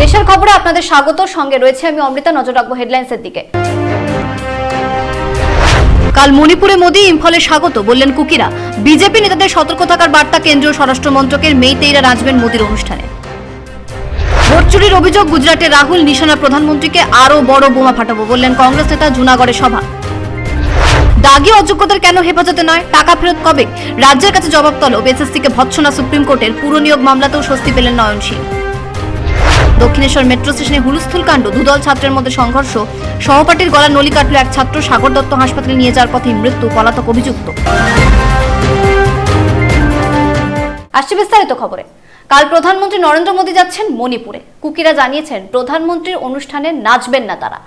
দেশের খবরে আপনাদের স্বাগত। সঙ্গে রয়েছে আমি অমৃতা। নজর রাখবো হেডলাইন্সের দিকে। কাল মণিপুরে মোদি, ইম্ফলে স্বাগত বললেন কুকিরা। বিজেপি নেতাদের সতর্ক থাকার বার্তা কেন্দ্রীয় স্বরাষ্ট্র মন্ত্রকের। মেইতেইরা নাচবেন মোদির অনুষ্ঠানে। ভোট চুরির অভিযোগ গুজরাটে রাহুল, নিশানা প্রধানমন্ত্রীকে। আরো বড় বোমা ফাটাবো বললেন কংগ্রেস নেতা। জুনাগড়ে সভা। দাগি অযোগ্যদের কেন হেফাজতে নয়, টাকা ফেরত কবে? রাজ্যের কাছে জবাব তলব। এসএসসিকে ভৎসনা সুপ্রিম কোর্টের। পুরনিয়োগ মামলাতেও স্বস্তি পেলেন নয়নশীল। দক্ষিণেশ্বর মেট্রো স্টেশনে হুলস্থুল কাণ্ড, দুদল ছাত্রের মধ্যে সংঘর্ষ। সহপাঠীর গলা নলি কাটল এক ছাত্র। সাগর দত্ত হাসপাতালে নিয়ে যাওয়ার পথে মৃত্যু, পলাতক অভিযুক্ত। আসছে বিস্তারিত খবরে। কাল প্রধানমন্ত্রী নরেন্দ্র মোদী যাচ্ছেন মণিপুরে। কুকিরা জানিয়েছেন প্রধানমন্ত্রীর অনুষ্ঠানে নাচবেন না তারা।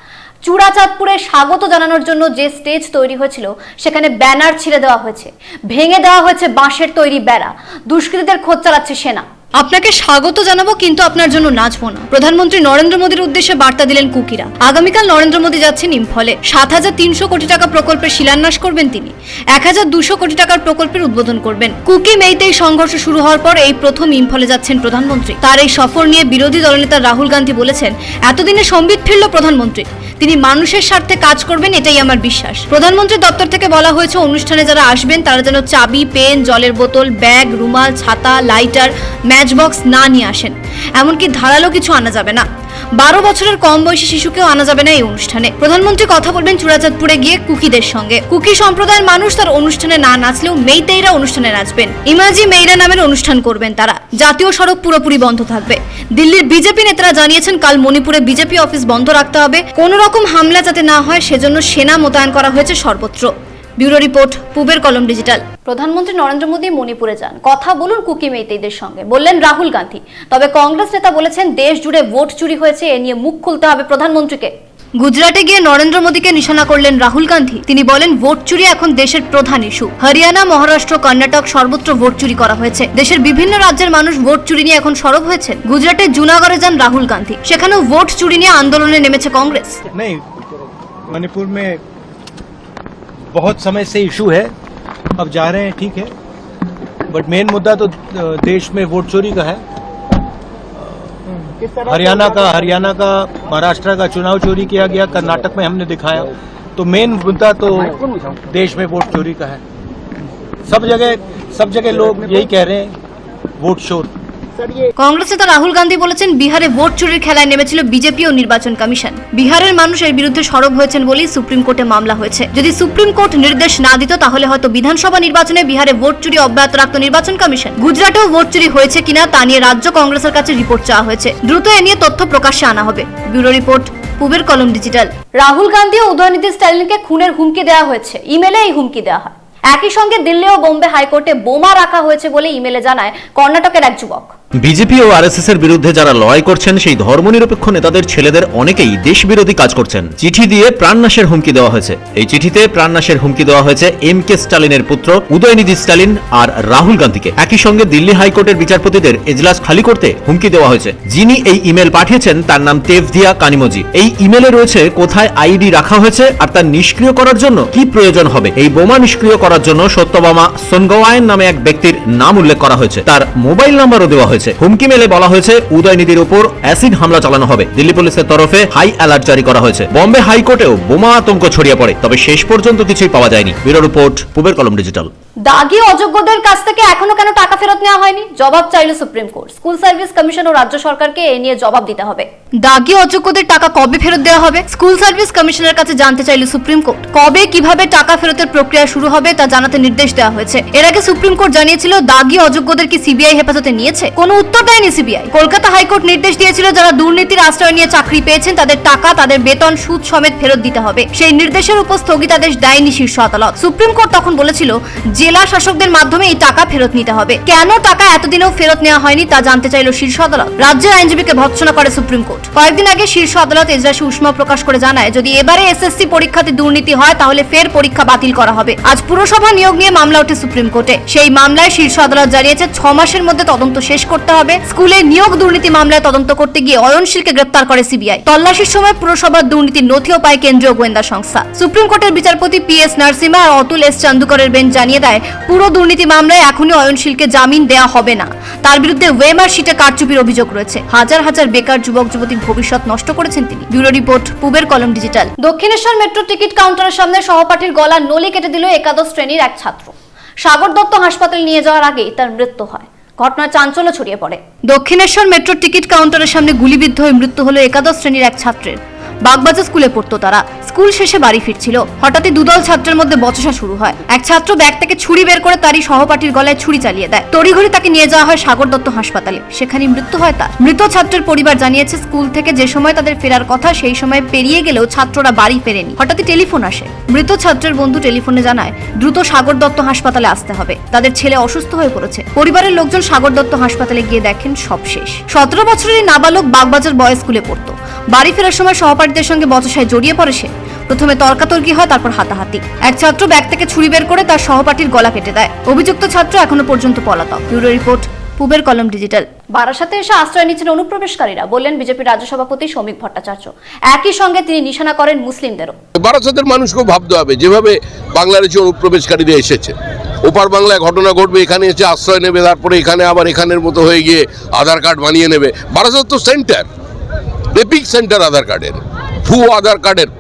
চূড়াচাঁদপুরে স্বাগত জানানোর জন্য যে স্টেজ তৈরি হয়েছিল সেখানে ব্যানার ছিঁড়ে দেওয়া হয়েছে, ভেঙে দেওয়া হয়েছে বাঁশের তৈরি বেড়া। দুষ্কৃতীদের খোঁজ চালাচ্ছে সেনা। আপনাকে স্বাগত জানাবো কিন্তু আপনার জন্য নাচবো না, প্রধানমন্ত্রী নরেন্দ্র মোদীর উদ্দেশ্যে বার্তা দিলেন কুকিরা। আগামীকাল নরেন্দ্র মোদী যাচ্ছেন ইম্ফলে। 7,300 কোটি টাকা প্রকল্পের শিলান্যাস করবেন তিনি। 1,200 কোটি টাকার প্রকল্পের উদ্বোধন করবেন। কুকি মেইতেই সংঘর্ষ শুরু হওয়ার পর এই প্রথম ইম্ফলে যাচ্ছেন প্রধানমন্ত্রী। তার এই সফর নিয়ে বিরোধী দলনেতা রাহুল গান্ধী বলেছেন, এতদিনে সম্বিত ফিরল প্রধানমন্ত্রী। তিনি মানুষের স্বার্থে কাজ করবেন, এটাই আমার বিশ্বাস। প্রধানমন্ত্রীর দপ্তর থেকে বলা হয়েছে অনুষ্ঠানে যারা আসবেন তারা যেন চাবি, পেন, জলের বোতল, ব্যাগ, রুমাল, ছাতা, লাইটার, ম্যাচবক্স না নিয়ে আসেন। এমনকি ধারালো কিছু আনা যাবে না। 12 বছরের কম বয়সী শিশুকেও আনা যাবে না এই অনুষ্ঠানে। প্রধানমন্ত্রী কথা বলবেন চূড়াচাঁদপুরে গিয়ে কুকিদের সঙ্গে। কুকি সম্প্রদায়ের মানুষ তার অনুষ্ঠানে না নাচলেও মেইতেইরা অনুষ্ঠানে নাচবেন। ইমাজি মেইরা নামের অনুষ্ঠান করবেন তারা। জাতীয় সড়ক পুরোপুরি বন্ধ থাকবে। দিল্লির বিজেপি নেতারা জানিয়েছেন কাল মণিপুরে বিজেপি অফিস বন্ধ রাখতে হবে। কোনো রকম হামলা যাতে না হয় সেজন্য সেনা মোতায়েন করা হয়েছে সর্বত্র। ব্যুরো রিপোর্ট, পূবের কলম ডিজিটাল। প্রধানমন্ত্রী নরেন্দ্র মোদী মণিপুরে যান, কথা বলুন কুকি মেইতেইদের সঙ্গে, বললেন রাহুল গান্ধী। তবে কংগ্রেস নেতা বলেছেন দেশ জুড়ে ভোট চুরি হয়েছে, এ নিয়ে মুখ খুলতে হবে প্রধানমন্ত্রীকে। গুজরাটে গিয়ে নরেন্দ্র মোদীকে নিশানা করলেন রাহুল গান্ধী। তিনি বলেন ভোট চুরি এখন দেশের প্রধান ইস্যু। হরিয়ানা, মহারাষ্ট্র, কর্ণাটক সর্বত্র ভোট চুরি করা হয়েছে। দেশের বিভিন্ন রাজ্যের মানুষ ভোট চুরি নিয়ে এখন সরব হয়েছেন। গুজরাটের জুনাগড়ে যান রাহুল গান্ধী। সেখানেও ভোট চুরি নিয়ে আন্দোলনে নেমেছে কংগ্রেস। मणिपुर में बहुत समय से इशू है, अब जा रहे हैं, ठीक है, बट मेन मुद्दा तो देश में वोट चोरी का है। हरियाणा का महाराष्ट्र का चुनाव चोरी किया गया, कर्नाटक में हमने दिखाया। तो मेन मुद्दा तो देश में वोट चोरी का है। सब जगह लोग यही कह रहे हैं, वोट चोर। কংগ্রেস নেতা রাহুল গান্ধী বলেছেন বিহারে ভোট চুরির খেলায় নেমেছিল বিজেপি ও নির্বাচন কমিশন। বিহারের মানুষ এর বিরুদ্ধে সরব হয়েছেন বলেই সুপ্রিম কোর্টে মামলা হয়েছে। যদি সুপ্রিম কোর্ট নির্দেশ না দিত তাহলে হয়তো বিধানসভা নির্বাচনে বিহারে ভোট চুরি অব্যাহত রাখত নির্বাচন কমিশন। গুজরাটেও ভোট চুরি হয়েছে কিনা তা নিয়ে রাজ্য কংগ্রেসের কাছে রিপোর্ট চাওয়া হয়েছে। দ্রুত এ নিয়ে তথ্য প্রকাশ্যে আনা হবে। ব্যুরো রিপোর্ট, পূবের কলম ডিজিটাল। রাহুল গান্ধী ও উদয়নিধি স্ট্যালিনকে খুনের হুমকি দেওয়া হয়েছে। ইমেলে এই হুমকি দেওয়া হয়। একই সঙ্গে দিল্লি ও বোম্বে হাইকোর্টে বোমা রাখা হয়েছে বলে ইমেলে জানায় কর্ণাটকের এক যুবক। বিজেপি ও আরএসএস এর বিরুদ্ধে যারা লড়াই করছেন সেই ধর্মনিরপেক্ষ নেতাদের ছেলেদের অনেকেই দেশবিরোধী কাজ করছেন। চিঠি দিয়ে প্রাণনাশের হুমকি দেওয়া হয়েছে। এই চিঠিতে প্রাণনাশের হুমকি দেওয়া হয়েছে এমকে স্টালিনের পুত্র উদয়নিধি স্টালিন আর রাহুল গান্ধীকে। একই সঙ্গে দিল্লি হাইকোর্টের বিচারপতিদের এজলাস খালি করতে হুমকি দেওয়া হয়েছে। যিনি এই ইমেল পাঠিয়েছেন তার নাম তেভদিয়া কানিমোজি। এই ইমেলে রয়েছে কোথায় আইডি রাখা হয়েছে আর তা নিষ্ক্রিয় করার জন্য কি প্রয়োজন হবে। এই বোমা নিষ্ক্রিয় করার জন্য সত্যবামা সোনগওয়ায়ন নামে এক ব্যক্তির নাম উল্লেখ করা হয়েছে। তার মোবাইল নাম্বারও দেওয়া হয়েছে। হুমকি মেলে বলা হয়েছে উদয়নিধির উপর অ্যাসিড হামলা চালানো হবে। দিল্লি পুলিশের তরফে হাই অ্যালার্ট জারি করা হয়েছে। বম্বে হাইকোর্টেও বোমা আতঙ্ক ছড়িয়ে পড়ে, তবে শেষ পর্যন্ত কিছুই পাওয়া যায়নি। ব্যুরো রিপোর্ট, পূবের কলম ডিজিটাল। দাগি অযোগ্যদের কাছ থেকে এখনো কেন টাকা ফেরত নেওয়া হয়নি, জবাব চাইল supreme court. School service commission ও রাজ্য সরকারকে এ নিয়ে জবাব দিতে হবে। দাগি অযোগ্যদের টাকা কবে ফেরত দেওয়া হবে স্কুল সার্ভিস কমিশনের কাছে জানতে চাইল সুপ্রিম কোর্ট। কবে কিভাবে টাকা ফেরতের প্রক্রিয়া শুরু হবে তা জানাতে নির্দেশ দেওয়া হয়েছে। এর আগে সুপ্রিম কোর্ট জানিয়েছিল দাগি অযোগ্যদের কি সিবিআই হেফাজতে নিয়েছে, কোনো উত্তর দেয়নি সিবিআই। কলকাতা হাইকোর্ট নির্দেশ দিয়েছিল যারা দুর্নীতির আশ্রয় নিয়ে চাকরি পেয়েছেন তাদের টাকা, তাদের বেতন, সুদ সমেত ফেরত দিতে হবে। সেই নির্দেশের উপর স্থগিতাদেশ দেয়নি শীর্ষ আদালত। সুপ্রিম কোর্ট তখন বলেছিল জেলা শাসকদের মাধ্যমে এই টাকা ফেরত নিতে হবে। কেন টাকা এতদিনেও ফেরত নেওয়া হয়নি তা জানতে চাইল শীর্ষ আদালত। রাজ্যের আইনজীবীকে ভৎসনা করে সুপ্রিম কোর্ট। কয়েকদিন আগে শীর্ষ আদালত এজলাসে উষ্মা প্রকাশ করে জানায় যদি এবারে এসএসসি পরীক্ষাতে দুর্নীতি হয় তাহলে ফের পরীক্ষা বাতিল করা হবে। আজ পুরসভা নিয়োগ নিয়ে মামলা ওঠে সুপ্রিম কোর্টে। সেই মামলায় শীর্ষ আদালত জানিয়েছে 6 মাসের মধ্যে তদন্ত শেষ করতে হবে। স্কুলে নিয়োগ দুর্নীতি মামলায় তদন্ত করতে গিয়ে অয়নশীলকে গ্রেফতার করে সিবিআই। তল্লাশির সময় পুরসভার দুর্নীতির নথিও পায় কেন্দ্রীয় গোয়েন্দা সংস্থা। সুপ্রিম কোর্টের বিচারপতি PS নারসিমা আর অতুল S চান্দুকরের বেঞ্চ জানিয়ে দেয় পুরো দুর্নীতি মামলায় এখনই অয়নশীলকে জামিন দেওয়া হবে না। তার বিরুদ্ধে ওয়েমার শিটে কারচুপির অভিযোগ রয়েছে। হাজার হাজার বেকার যুবক যুবতীর ভবিষ্যৎ নষ্ট করেছেন তিনি। ব্যুরো রিপোর্ট, পূবের কলম ডিজিটাল। দক্ষিণেশ্বর মেট্রো টিকিট কাউন্টারের সামনে সহপাঠীর গলা নলি কেটে দিল একাদশ শ্রেণীর এক ছাত্র। সাগর দত্ত হাসপাতালে নিয়ে যাওয়ার আগেই তার মৃত্যু হয়। ঘটনার চাঞ্চল্য ছড়িয়ে পড়ে। দক্ষিণেশ্বর মেট্রো টিকিট কাউন্টারের সামনে গুলিবিদ্ধ হয়ে মৃত্যু হলো একাদশ শ্রেণীর এক ছাত্রের। বাগবাজার স্কুলে পড়তো তারা। স্কুল শেষে বাড়ি ফিরছিল। হঠাৎই দুদল ছাত্রের মধ্যে বচসা শুরু হয়। এক ছাত্র ব্যাগ থেকে ছুরি বের করে তারই সহপাঠীর গলায় ছুরি চালিয়ে দেয়। তড়িঘড়ি তাকে নিয়ে যাওয়া হয় সাগর দত্ত হাসপাতালে। সেখানেই মৃত্যু হয় তার। মৃত ছাত্রের পরিবার জানিয়েছে, স্কুল থেকে যে সময় তাদের ফেরার কথা সেই সময় পেরিয়ে গেলেও ছাত্ররা বাড়ি ফেরেনি। হঠাৎই টেলিফোন আসে। মৃত ছাত্রের বন্ধু টেলিফোনে জানায় দ্রুত সাগর দত্ত হাসপাতালে আসতে হবে, তাদের ছেলে অসুস্থ হয়ে পড়েছে। পরিবারের লোকজন সাগর দত্ত হাসপাতালে গিয়ে দেখেন সব শেষ। 17 বছরের এই নাবালক বাগবাজার বয়েজ স্কুলে পড়তো। বাড়ি ফেরার সময় সহপাঠীদের সঙ্গে বচসায় জড়িয়ে পড়ে সে। প্রথমে তর্কাতর্কি হয়, তারপর হাতাহাতি। এক ছাত্র ব্যাগ থেকে ছুরি বের করে তার সহপাঠীর গলা কেটে দেয়। অভিযুক্ত ছাত্র এখনো পর্যন্ত পলাতক। ব্যুরো রিপোর্ট, পূবের কলম ডিজিটাল। বারাসাতে এসে আশ্রয় নিচ্ছেন অনুপ্রবেশকারীরা, বললেন বিজেপি রাজ্য সভাপতি শ্রমিক ভট্টাচার্য। একই সঙ্গে তিনি নিশানা করেন মুসলিমদেরও। বারাসাতের মানুষকেও ভাবতে হবে, যেভাবে বাংলাদেশে অনুপ্রবেশকারীরা এসেছে, ওপার বাংলায় ঘটনা ঘটবে, এখানে এসে আশ্রয় নেবে, তারপরে এখানে আবার এখানের মতো হয়ে গিয়ে আধার কার্ড বানিয়ে নেবে। বারাসাত তো সেন্টার, এপিক সেন্টার আধার কার্ডের, আধার কার্ডের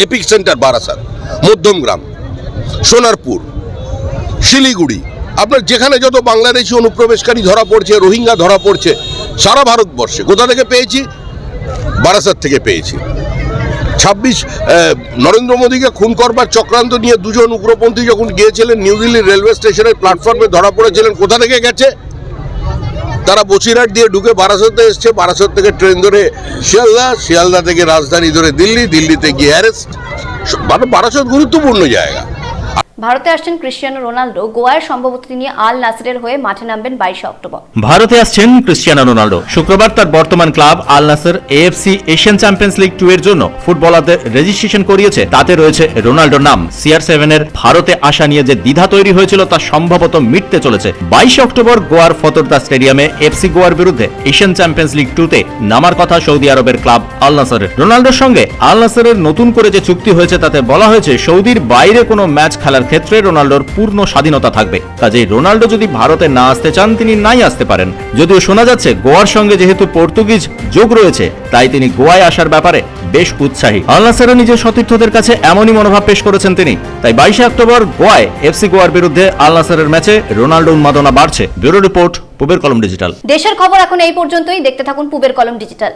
এপিক সেন্টার বারাসাত, মধ্যমগ্রাম, সোনারপুর, শিলিগুড়ি। আপনার যেখানে যত বাংলাদেশি অনুপ্রবেশকারী ধরা পড়ছে, রোহিঙ্গা ধরা পড়ছে সারা ভারতবর্ষে, কোথা থেকে পেয়েছি? বারাসাত থেকে পেয়েছি। 26 নরেন্দ্র মোদীকে খুন করবার চক্রান্ত নিয়ে দুজন উগ্রপন্থী যখন গিয়েছিলেন নিউ দিল্লির রেলওয়ে স্টেশনের প্ল্যাটফর্মে ধরা পড়েছিলেন, কোথা থেকে গেছে? তারা বসিরহাট দিয়ে ঢুকে বারাসাতে এসছে, বারাসাত থেকে ট্রেন ধরে শিয়ালদা, শিয়ালদা থেকে রাজধানী ধরে দিল্লি, দিল্লিতে গিয়ে অ্যারেস্ট। বারাসাত গুরুত্বপূর্ণ জায়গা। ভারতে আসছেন ক্রিশ্চিয়ানো রোনাল্ডো। গোয়ায় সম্ভবত তিনি আল নাসরের হয়ে মাঠে নামবেন 22 অক্টোবর। ভারতে আসছেন ক্রিশ্চিয়ানো রোনাল্ডো। শুক্রবার তার বর্তমান ক্লাব আল নাসর এএফসি এশিয়ান চ্যাম্পিয়ন্স লিগ 2 এর জন্য ফুটবলারদের রেজিস্ট্রেশন করিয়েছে। তাতে রয়েছে রোনাল্ডোর নাম। CR7 এর ভারতে আসা নিয়ে যে দ্বিধা তৈরি হয়েছিল তা সম্ভবত মিটতে চলেছে। 22 অক্টোবর গোয়ার ফতোরদা স্টেডিয়ামে এফসি গোয়ার বিরুদ্ধে এশিয়ান চ্যাম্পিয়ন্স লিগ 2-তে নামার কথা সৌদি আরবের ক্লাব আল নাসরের। রোনাল্ডোর সঙ্গে আল নাসরের নতুন করে যে চুক্তি হয়েছে তাতে বলা হয়েছে সৌদির বাইরে কোনো ম্যাচ খেলার ক্ষেত্রে রোনাল্ডোর পূর্ণ স্বাধীনতা থাকবে। কাজেই রোনাল্ডো যদি ভারতে না আসতে চান তিনি নাই আসতে পারেন। যদিও শোনা যাচ্ছে গোয়ার সঙ্গে যেহেতু পর্তুগিজ যোগ রয়েছে তাই তিনি গোয়ায় আসার ব্যাপারে বেশ উৎসাহী। আল নাসেরও নিজের সতীর্থদের কাছে এমনই মনোভাব পেশ করেছেন তিনি। তাই 22 অক্টোবর গোয়ায় এফসি গোয়ার বিরুদ্ধে আল নাসেরের ম্যাচে রোনাল্ডো উন্মাদনা বাড়ছে। ব্যুরো রিপোর্ট, পূবের কলম ডিজিটাল। দেশের খবর এখন এই পর্যন্তই। দেখতে থাকুন পূবের কলম ডিজিটাল।